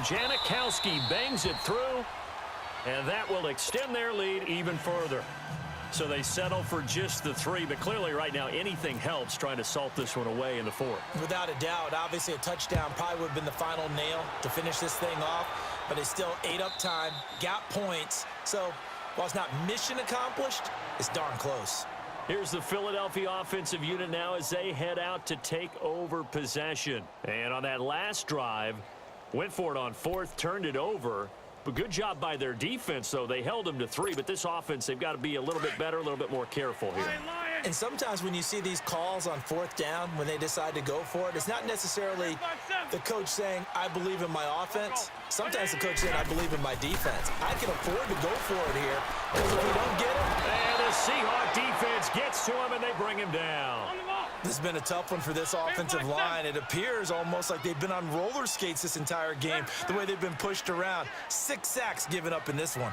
Janikowski bangs it through, and that will extend their lead even further. So they settle for just the 3, but clearly right now anything helps trying to salt this one away in the 4th. Without a doubt, obviously a touchdown probably would have been the final nail to finish this thing off, but it still ate up time, got points. So while it's not mission accomplished, it's darn close. Here's the Philadelphia offensive unit now as they head out to take over possession. And on that last drive, went for it on 4th, turned it over. But good job by their defense, though. They held them to 3, but this offense, they've got to be a little bit better, a little bit more careful here. And sometimes when you see these calls on 4th down, when they decide to go for it, it's not necessarily the coach saying, I believe in my offense. Sometimes the coach saying, I believe in my defense. I can afford to go for it here, because if we don't get it. And the Seahawk defense gets to him, and they bring him down. This has been a tough one for this offensive line. It appears almost like they've been on roller skates this entire game, the way they've been pushed around. 6 sacks given up in this one.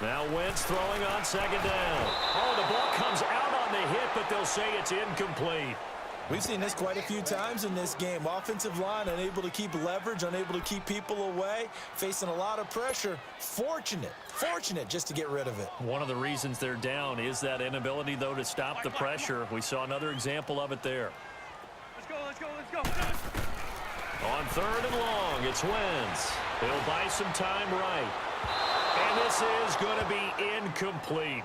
Now Wentz throwing on 2nd down. Oh, the ball comes out on the hit, but they'll say it's incomplete. We've seen this quite a few times in this game. Offensive line unable to keep leverage, unable to keep people away, facing a lot of pressure. Fortunate just to get rid of it. One of the reasons they're down is that inability, though, to stop the pressure. We saw another example of it there. Let's go. On 3rd and long, it's Wentz. He'll buy some time right. And this is going to be incomplete.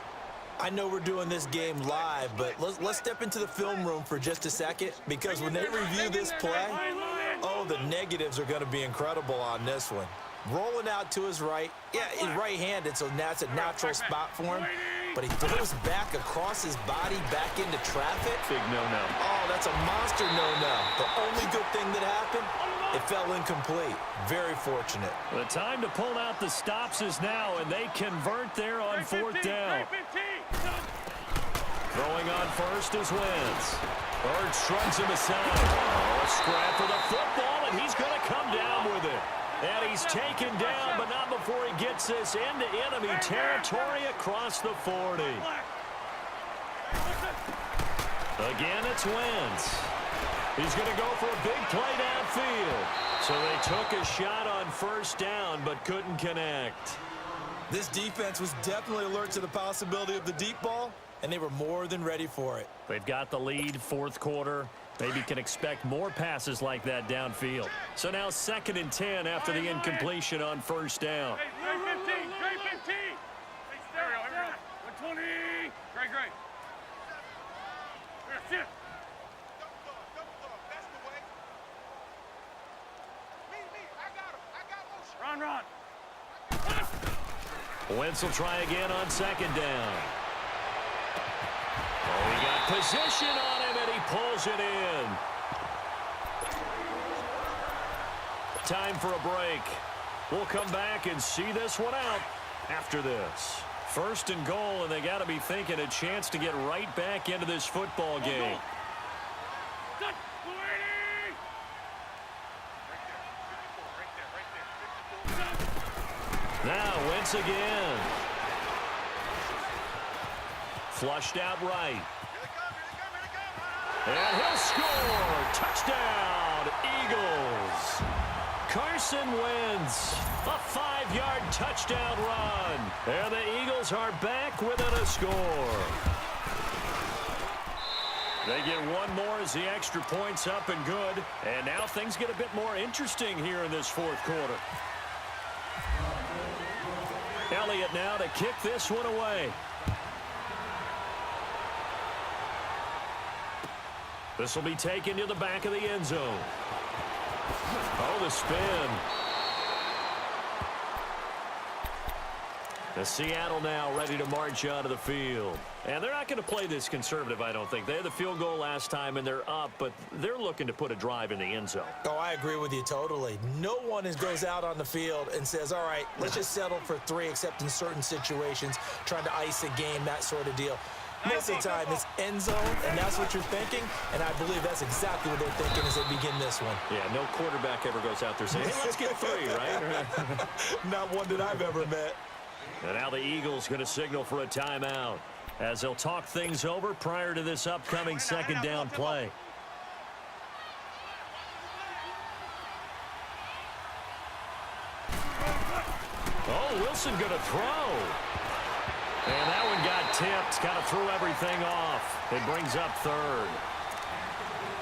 I know we're doing this game live, but let's step into the film room for just a second, because when they review this play, oh, the negatives are going to be incredible on this one. Rolling out to his right. Yeah, he's right-handed, so that's a natural spot for him. But he throws back across his body back into traffic. Big no-no. Oh, that's a monster no-no. The only good thing that happened, it fell incomplete. Very fortunate. The time to pull out the stops is now, and they convert there on 4th down. Throwing on 1st is Wentz. Bird shrugs him aside. Oh, a scrap for the football, and he's going to come down with it. And he's taken down, but not before he gets this into enemy territory across the 40. Again, it's Wentz. He's going to go for a big play downfield. So they took a shot on 1st down, but couldn't connect. This defense was definitely alert to the possibility of the deep ball, and they were more than ready for it. They've got the lead, 4th quarter. Maybe can expect more passes like that downfield. So now 2nd and 10 after the incompletion on 1st down. Great 15. There we go. 120. Great. Here, sit. Run. Wentz will try again on 2nd down. Oh, he got position on him, and he pulls it in. Time for a break. We'll come back and see this one out after this. 1st and goal, and they got to be thinking a chance to get right back into this football game. Now Wentz again. Flushed out right. And he'll score. Touchdown, Eagles. Carson Wentz, a 5-yard touchdown run. And the Eagles are back within a score. They get one more as the extra point's up and good. And now things get a bit more interesting here in this 4th quarter. Elliott now to kick this one away. This will be taken to the back of the end zone. Oh, the spin. The Seattle now ready to march out of the field. And they're not going to play this conservative, I don't think. They had the field goal last time, and they're up, but they're looking to put a drive in the end zone. Oh, I agree with you totally. No one goes out on the field and says, all right, let's just settle for 3, except in certain situations, trying to ice a game, that sort of deal. Most of the time, it's end zone, and that's what you're thinking, and I believe that's exactly what they're thinking as they begin this one. Yeah, no quarterback ever goes out there saying, hey, let's get 3, right? Not one that I've ever met. And now the Eagles going to signal for a timeout as they'll talk things over prior to this upcoming second down play. Oh, Wilson going to throw. And that one got tipped, kind of threw everything off. It brings up third.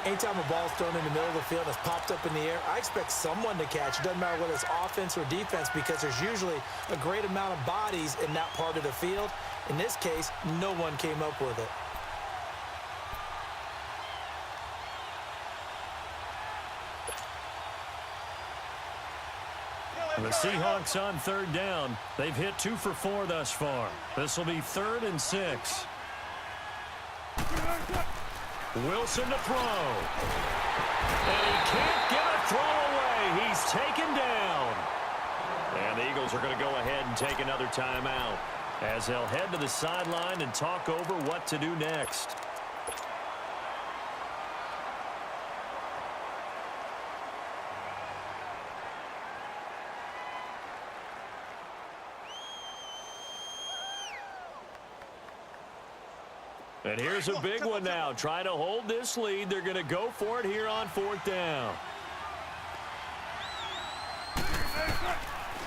Anytime a ball's thrown in the middle of the field that's popped up in the air, I expect someone to catch. It doesn't matter whether it's offense or defense because there's usually a great amount of bodies in that part of the field. In this case, no one came up with it. The Seahawks on third down. They've hit 2 for 4 thus far. This will be 3rd and 6. Wilson to throw. And he can't get a throw away. He's taken down. And the Eagles are going to go ahead and take another timeout as they'll head to the sideline and talk over what to do next. And here's a big one now. Trying to hold this lead. They're going to go for it here on 4th down.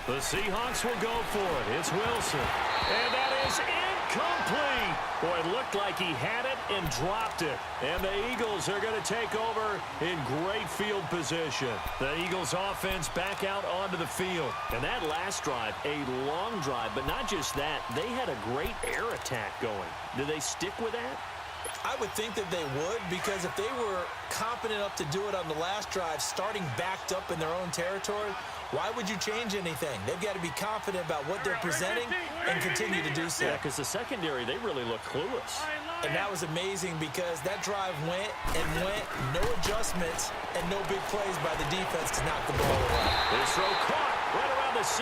The Seahawks will go for it. It's Wilson. And that is incomplete. Boy, it looked like he had it and dropped it. And the Eagles are going to take over in great field position. The Eagles offense back out onto the field. And that last drive, a long drive, but not just that. They had a great air attack going. Do they stick with that? I would think that they would, because if they were confident enough to do it on the last drive, starting backed up in their own territory, why would you change anything? They've got to be confident about what they're presenting and continue to do so. Yeah, because the secondary, they really look clueless. And that was amazing because that drive went and went, no adjustments, and no big plays by the defense to knock the ball away. This throw caught right around the 6.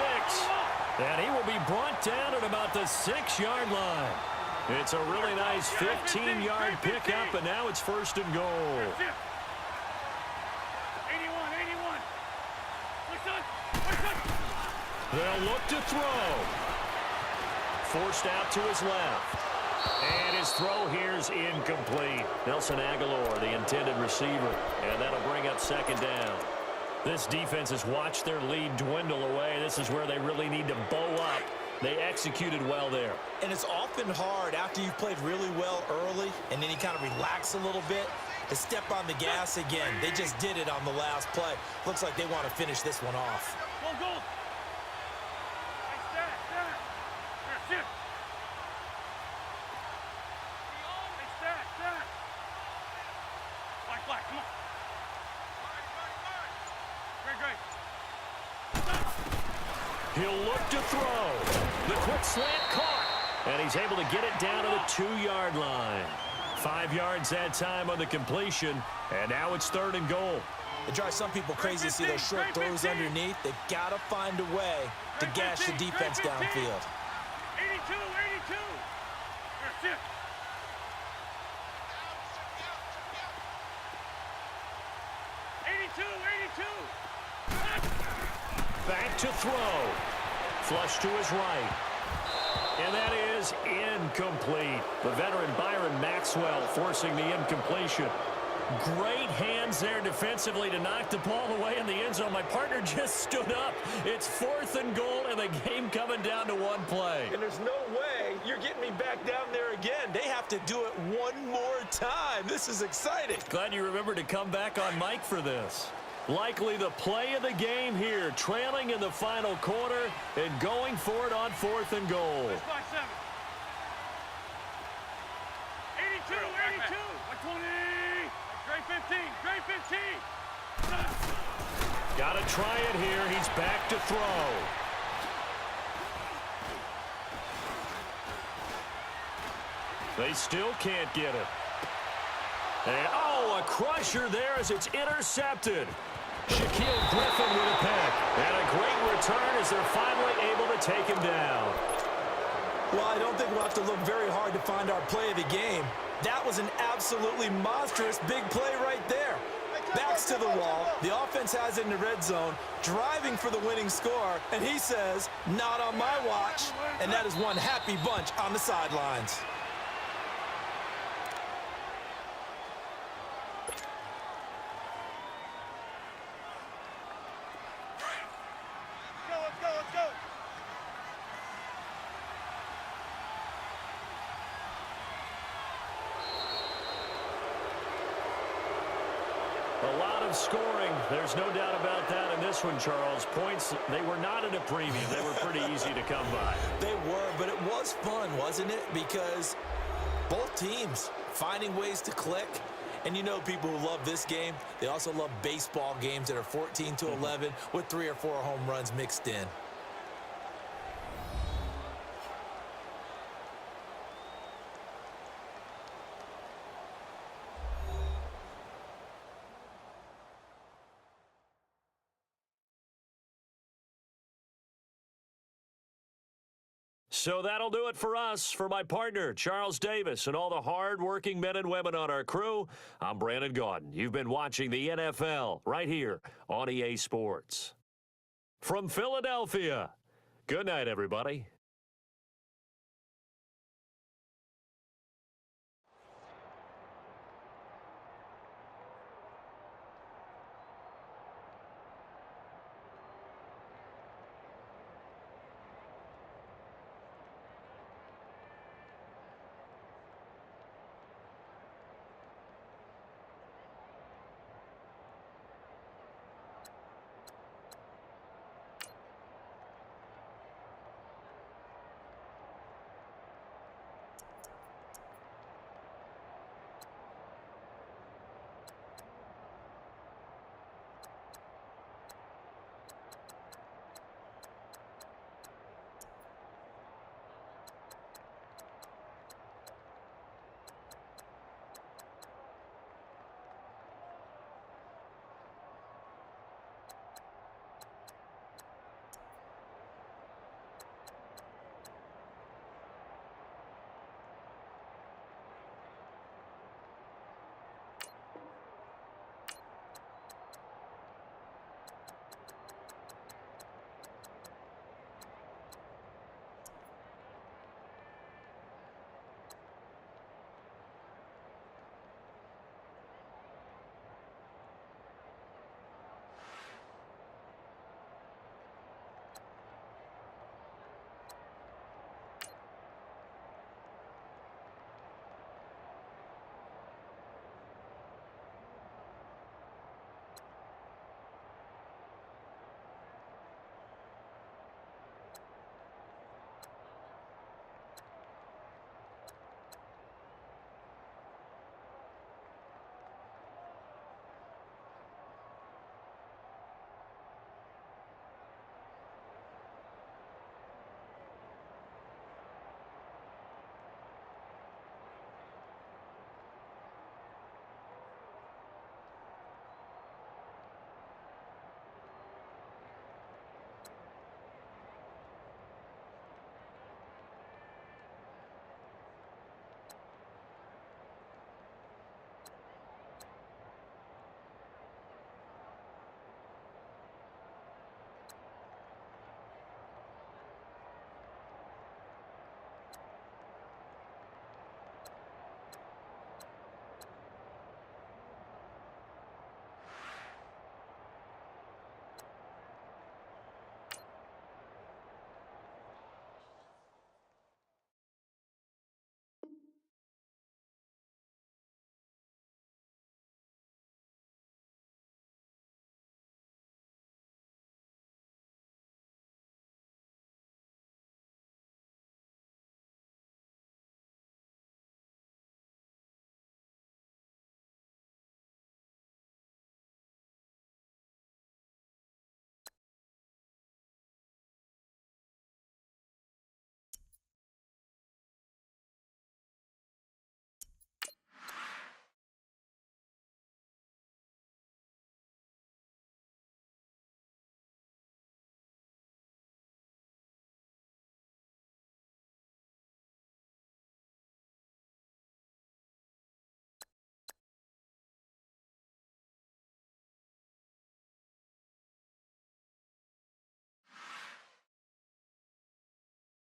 And he will be brought down at about the 6-yard line. It's a really nice 15-yard pickup, and now it's 1st and goal. 81. They'll look to throw. Forced out to his left. And his throw here's incomplete. Nelson Aguilar, the intended receiver. And that'll bring up 2nd down. This defense has watched their lead dwindle away. This is where they really need to bow up. They executed well there. And it's often hard after you've played really well early and then you kind of relax a little bit to step on the gas again. They just did it on the last play. Looks like they want to finish this one off. Go. Here, sit. Black, come on. Great. He'll look to throw. The quick slant caught. And he's able to get it down to the 2-yard line. 5 yards that time on the completion. And now it's 3rd and goal. It drives some people crazy to see those short throws underneath. They've got to find a way to gash the defense downfield. 82. Here, sit. Back to throw. Flush to his right. And that is incomplete. The veteran Byron Maxwell forcing the incompletion. Great hands there defensively to knock the ball away in the end zone. My partner just stood up. It's 4th and goal, and the game coming down to 1 play. And there's no way you're getting me back down there again. They have to do it one more time. This is exciting. Glad you remembered to come back on mic for this. Likely the play of the game here, trailing in the final quarter and going for it on 4th and goal. 82. 120. Great 15. Got to try it here. He's back to throw. They still can't get it. And, a crusher there as it's intercepted. Shaquille Griffin with a pick. And a great return as they're finally able to take him down. Well, I don't think we'll have to look very hard to find our play of the game. That was an absolutely monstrous big play right there. Backs to the wall. The offense has it in the red zone, driving for the winning score, and he says, not on my watch. And that is one happy bunch on the sidelines. Let's go, let's go. A lot of scoring. There's no doubt about that in this one, Charles. Points, they were not in a preview. They were pretty easy to come by. They were, but it was fun, wasn't it? Because both teams finding ways to click. And you know people who love this game, they also love baseball games that are 14-11 with 3 or 4 home runs mixed in. So that'll do it for us. For my partner, Charles Davis, and all the hard-working men and women on our crew, I'm Brandon Gaudin. You've been watching the NFL right here on EA Sports. From Philadelphia, good night, everybody.